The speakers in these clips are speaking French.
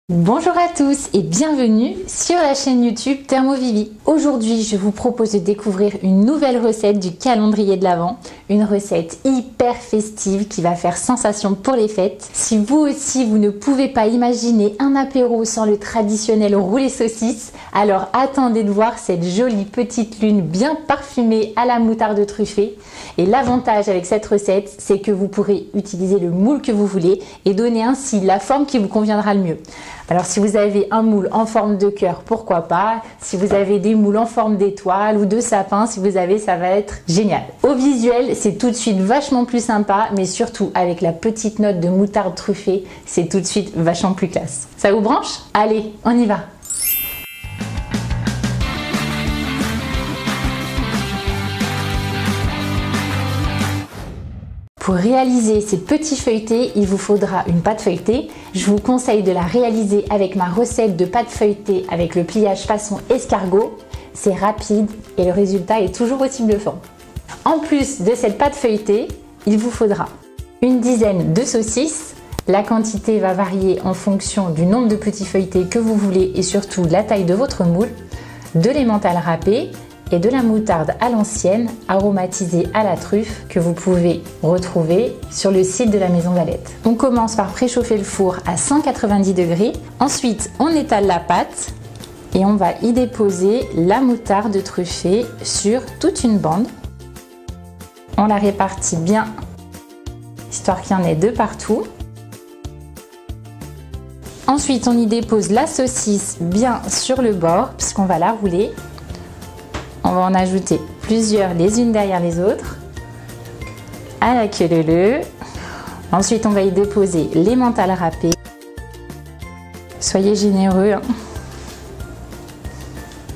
Bonjour à tous et bienvenue sur la chaîne YouTube Thermovivi. Aujourd'hui, je vous propose de découvrir une nouvelle recette du calendrier de l'Avent. Une recette hyper festive qui va faire sensation pour les fêtes. Si vous aussi, vous ne pouvez pas imaginer un apéro sans le traditionnel roulé saucisse, alors attendez de voir cette jolie petite lune bien parfumée à la moutarde truffée. Et l'avantage avec cette recette, c'est que vous pourrez utiliser le moule que vous voulez et donner ainsi la forme qui vous conviendra le mieux. Alors si vous avez un moule en forme de cœur, pourquoi pas. Si vous avez des moules en forme d'étoile ou de sapin, si vous avez, ça va être génial. Au visuel, c'est tout de suite vachement plus sympa, mais surtout avec la petite note de moutarde truffée, c'est tout de suite vachement plus classe. Ça vous branche? Allez, on y va! Pour réaliser ces petits feuilletés, il vous faudra une pâte feuilletée. Je vous conseille de la réaliser avec ma recette de pâte feuilletée avec le pliage façon escargot. C'est rapide et le résultat est toujours aussi bluffant. En plus de cette pâte feuilletée, il vous faudra une dizaine de saucisses. La quantité va varier en fonction du nombre de petits feuilletés que vous voulez et surtout la taille de votre moule, de l'emmental râpé et de la moutarde à l'ancienne aromatisée à la truffe que vous pouvez retrouver sur le site de la Maison Valette. On commence par préchauffer le four à 190 degrés. Ensuite, on étale la pâte et on va y déposer la moutarde truffée sur toute une bande. On la répartit bien, histoire qu'il y en ait de partout. Ensuite, on y dépose la saucisse bien sur le bord puisqu'on va la rouler. On va en ajouter plusieurs les unes derrière les autres à la queue leu. Ensuite, on va y déposer l'emmental râpé. Soyez généreux.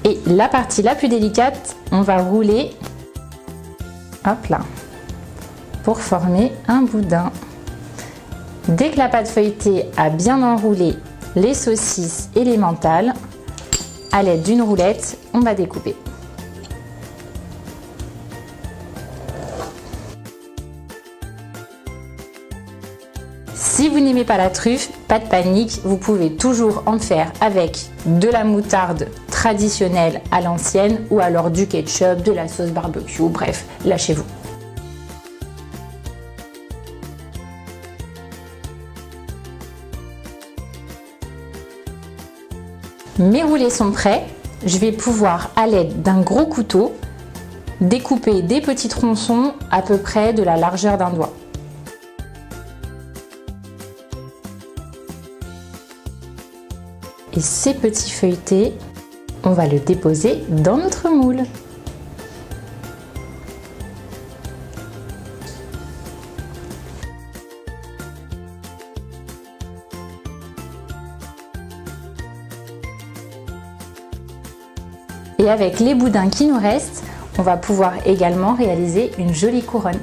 Et la partie la plus délicate, on va rouler, hop là, pour former un boudin. Dès que la pâte feuilletée a bien enroulé les saucisses et l'emmental, à l'aide d'une roulette, on va découper. Si vous n'aimez pas la truffe, pas de panique, vous pouvez toujours en faire avec de la moutarde traditionnelle à l'ancienne ou alors du ketchup, de la sauce barbecue, bref, lâchez-vous. Mes roulés sont prêts, je vais pouvoir à l'aide d'un gros couteau découper des petits tronçons à peu près de la largeur d'un doigt. Et ces petits feuilletés, on va le déposer dans notre moule. Et avec les boudins qui nous restent, on va pouvoir également réaliser une jolie couronne.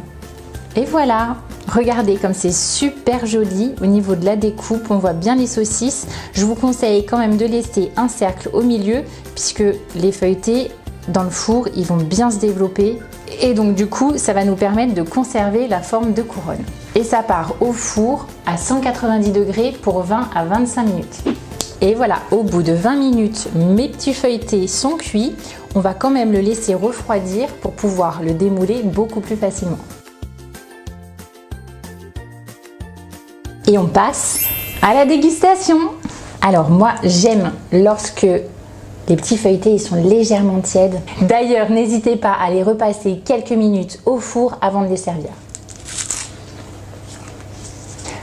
Et voilà! Regardez comme c'est super joli au niveau de la découpe, on voit bien les saucisses. Je vous conseille quand même de laisser un cercle au milieu puisque les feuilletés dans le four, ils vont bien se développer. Et donc du coup, ça va nous permettre de conserver la forme de couronne. Et ça part au four à 190 degrés pour 20 à 25 minutes. Et voilà, au bout de 20 minutes, mes petits feuilletés sont cuits. On va quand même le laisser refroidir pour pouvoir le démouler beaucoup plus facilement. Et on passe à la dégustation. Alors moi, j'aime lorsque les petits feuilletés ils sont légèrement tièdes. D'ailleurs, n'hésitez pas à les repasser quelques minutes au four avant de les servir.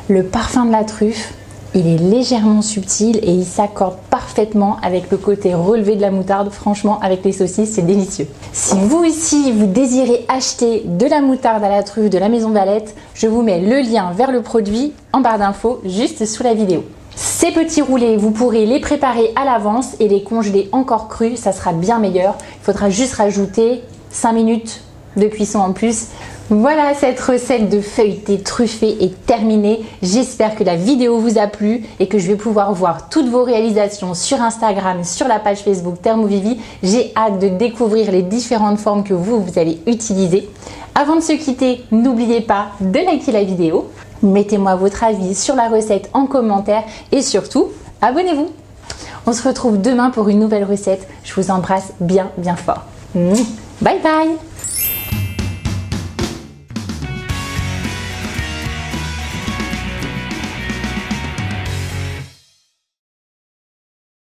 Le parfum de la truffe, il est légèrement subtil et il s'accorde parfaitement avec le côté relevé de la moutarde. Franchement, avec les saucisses, c'est délicieux. Si vous aussi, vous désirez acheter de la moutarde à la truffe de la Maison Valette, je vous mets le lien vers le produit en barre d'infos juste sous la vidéo. Ces petits roulés, vous pourrez les préparer à l'avance et les congeler encore crus, ça sera bien meilleur. Il faudra juste rajouter 5 minutes de cuisson en plus. Voilà, cette recette de feuilleté truffée est terminée. J'espère que la vidéo vous a plu et que je vais pouvoir voir toutes vos réalisations sur Instagram, sur la page Facebook Thermovivi. J'ai hâte de découvrir les différentes formes que vous allez utiliser. Avant de se quitter, n'oubliez pas de liker la vidéo. Mettez-moi votre avis sur la recette en commentaire et surtout, abonnez-vous. On se retrouve demain pour une nouvelle recette. Je vous embrasse bien fort. Bye bye.